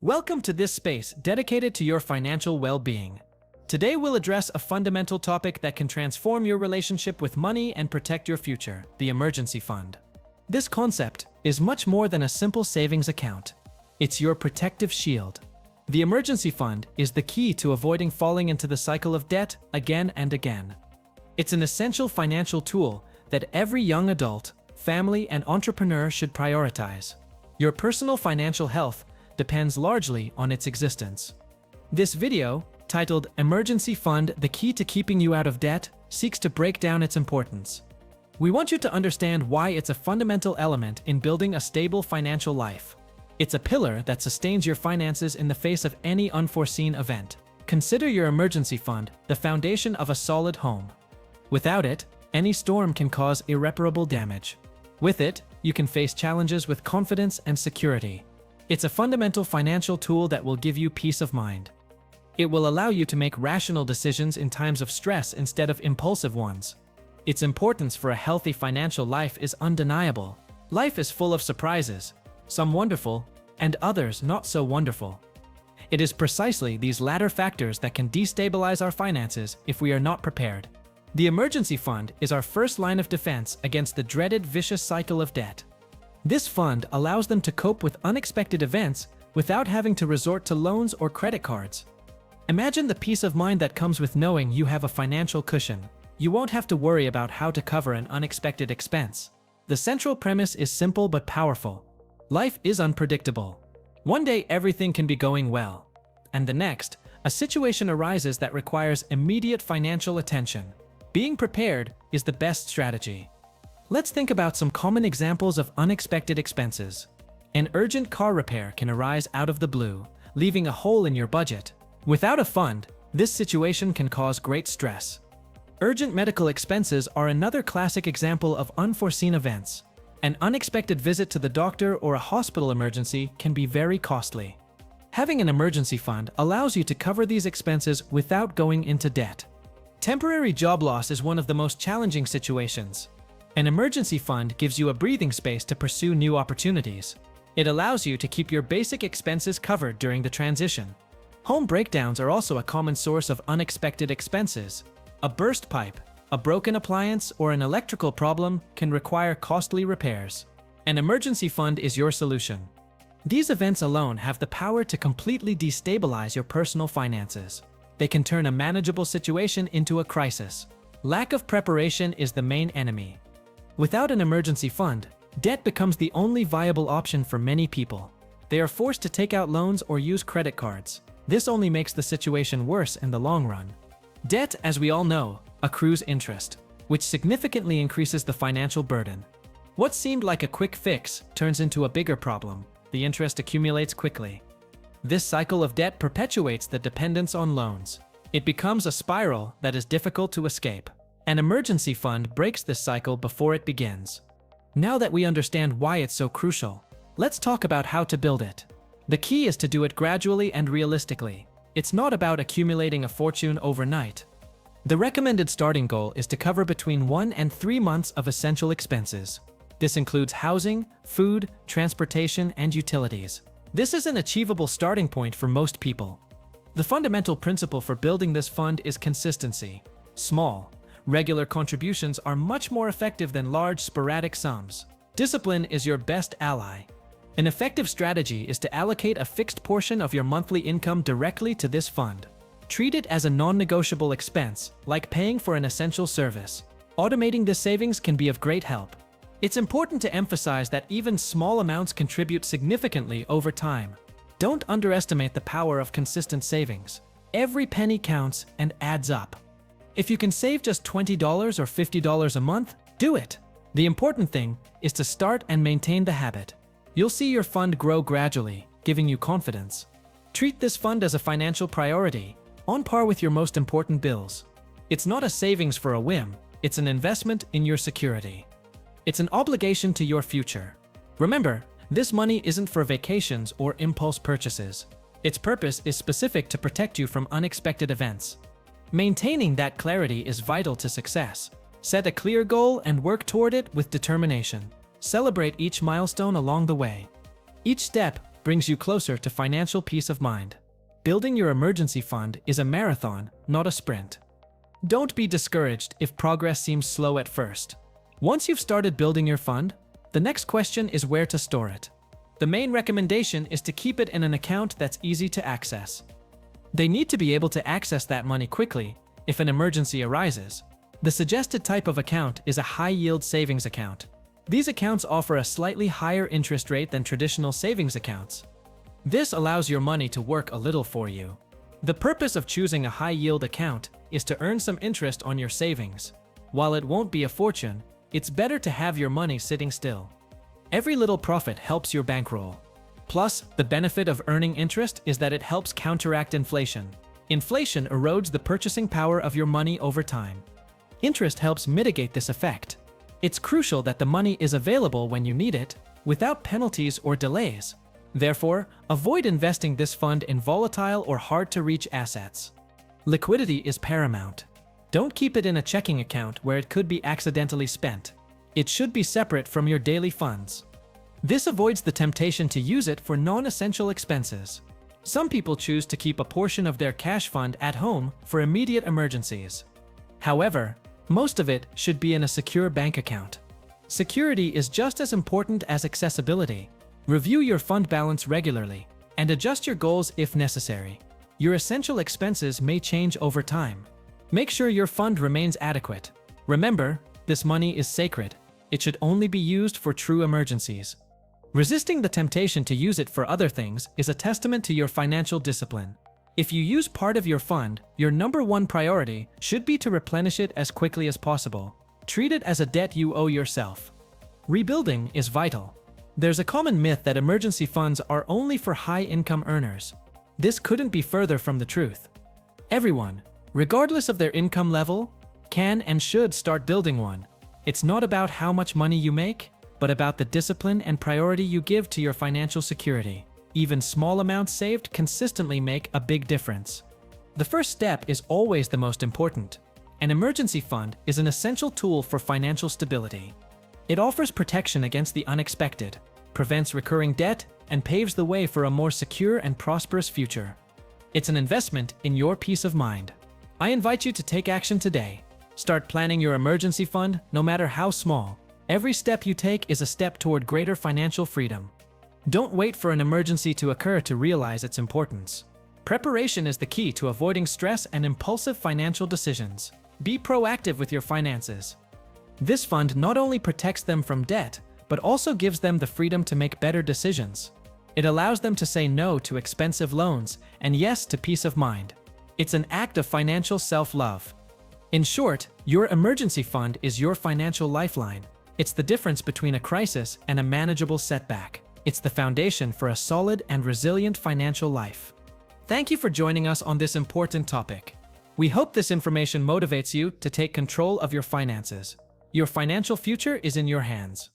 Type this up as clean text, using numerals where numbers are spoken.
Welcome to this space dedicated to your financial well-being. Today we'll address a fundamental topic that can transform your relationship with money and protect your future, the emergency fund. This concept is much more than a simple savings account. It's your protective shield. The emergency fund is the key to avoiding falling into the cycle of debt again and again. It's an essential financial tool that every young adult, family, and entrepreneur should prioritize. Your personal financial health depends largely on its existence. This video, titled Emergency Fund: The Key to Keeping You Out of Debt, seeks to break down its importance. We want you to understand why it's a fundamental element in building a stable financial life. It's a pillar that sustains your finances in the face of any unforeseen event. Consider your emergency fund the foundation of a solid home. Without it, any storm can cause irreparable damage. With it, you can face challenges with confidence and security. It's a fundamental financial tool that will give you peace of mind. It will allow you to make rational decisions in times of stress instead of impulsive ones. Its importance for a healthy financial life is undeniable. Life is full of surprises, some wonderful, and others not so wonderful. It is precisely these latter factors that can destabilize our finances if we are not prepared. The emergency fund is our first line of defense against the dreaded vicious cycle of debt. This fund allows them to cope with unexpected events without having to resort to loans or credit cards. Imagine the peace of mind that comes with knowing you have a financial cushion. You won't have to worry about how to cover an unexpected expense. The central premise is simple but powerful. Life is unpredictable. One day everything can be going well, and the next, a situation arises that requires immediate financial attention. Being prepared is the best strategy. Let's think about some common examples of unexpected expenses. An urgent car repair can arise out of the blue, leaving a hole in your budget. Without a fund, this situation can cause great stress. Urgent medical expenses are another classic example of unforeseen events. An unexpected visit to the doctor or a hospital emergency can be very costly. Having an emergency fund allows you to cover these expenses without going into debt. Temporary job loss is one of the most challenging situations. An emergency fund gives you a breathing space to pursue new opportunities. It allows you to keep your basic expenses covered during the transition. Home breakdowns are also a common source of unexpected expenses. A burst pipe, a broken appliance, or an electrical problem can require costly repairs. An emergency fund is your solution. These events alone have the power to completely destabilize your personal finances. They can turn a manageable situation into a crisis. Lack of preparation is the main enemy. Without an emergency fund, debt becomes the only viable option for many people. They are forced to take out loans or use credit cards. This only makes the situation worse in the long run. Debt, as we all know, accrues interest, which significantly increases the financial burden. What seemed like a quick fix turns into a bigger problem. The interest accumulates quickly. This cycle of debt perpetuates the dependence on loans. It becomes a spiral that is difficult to escape. An emergency fund breaks this cycle before it begins. Now that we understand why it's so crucial, let's talk about how to build it. The key is to do it gradually and realistically. It's not about accumulating a fortune overnight. The recommended starting goal is to cover between 1 and 3 months of essential expenses. This includes housing, food, transportation, and utilities. This is an achievable starting point for most people. The fundamental principle for building this fund is consistency. Small, regular contributions are much more effective than large, sporadic sums. Discipline is your best ally. An effective strategy is to allocate a fixed portion of your monthly income directly to this fund. Treat it as a non-negotiable expense, like paying for an essential service. Automating this savings can be of great help. It's important to emphasize that even small amounts contribute significantly over time. Don't underestimate the power of consistent savings. Every penny counts and adds up. If you can save just $20 or $50 a month, do it. The important thing is to start and maintain the habit. You'll see your fund grow gradually, giving you confidence. Treat this fund as a financial priority, on par with your most important bills. It's not a savings for a whim, it's an investment in your security. It's an obligation to your future. Remember, this money isn't for vacations or impulse purchases. Its purpose is specific to protect you from unexpected events. Maintaining that clarity is vital to success. Set a clear goal and work toward it with determination. Celebrate each milestone along the way. Each step brings you closer to financial peace of mind. Building your emergency fund is a marathon, not a sprint. Don't be discouraged if progress seems slow at first. Once you've started building your fund, the next question is where to store it. The main recommendation is to keep it in an account that's easy to access. They need to be able to access that money quickly if an emergency arises. The suggested type of account is a high-yield savings account. These accounts offer a slightly higher interest rate than traditional savings accounts. This allows your money to work a little for you. The purpose of choosing a high-yield account is to earn some interest on your savings. While it won't be a fortune, it's better to have your money sitting still. Every little profit helps your bankroll. Plus, the benefit of earning interest is that it helps counteract inflation. Inflation erodes the purchasing power of your money over time. Interest helps mitigate this effect. It's crucial that the money is available when you need it, without penalties or delays. Therefore, avoid investing this fund in volatile or hard-to-reach assets. Liquidity is paramount. Don't keep it in a checking account where it could be accidentally spent. It should be separate from your daily funds. This avoids the temptation to use it for non-essential expenses. Some people choose to keep a portion of their cash fund at home for immediate emergencies. However, most of it should be in a secure bank account. Security is just as important as accessibility. Review your fund balance regularly and adjust your goals if necessary. Your essential expenses may change over time. Make sure your fund remains adequate. Remember, this money is sacred. It should only be used for true emergencies. Resisting the temptation to use it for other things is a testament to your financial discipline. If you use part of your fund, your number one priority should be to replenish it as quickly as possible. Treat it as a debt you owe yourself. Rebuilding is vital. There's a common myth that emergency funds are only for high-income earners. This couldn't be further from the truth. Everyone, regardless of their income level, can and should start building one. It's not about how much money you make, but about the discipline and priority you give to your financial security. Even small amounts saved consistently make a big difference. The first step is always the most important. An emergency fund is an essential tool for financial stability. It offers protection against the unexpected, prevents recurring debt, and paves the way for a more secure and prosperous future. It's an investment in your peace of mind. I invite you to take action today. Start planning your emergency fund, no matter how small. Every step you take is a step toward greater financial freedom. Don't wait for an emergency to occur to realize its importance. Preparation is the key to avoiding stress and impulsive financial decisions. Be proactive with your finances. This fund not only protects them from debt, but also gives them the freedom to make better decisions. It allows them to say no to expensive loans and yes to peace of mind. It's an act of financial self-love. In short, your emergency fund is your financial lifeline. It's the difference between a crisis and a manageable setback. It's the foundation for a solid and resilient financial life. Thank you for joining us on this important topic. We hope this information motivates you to take control of your finances. Your financial future is in your hands.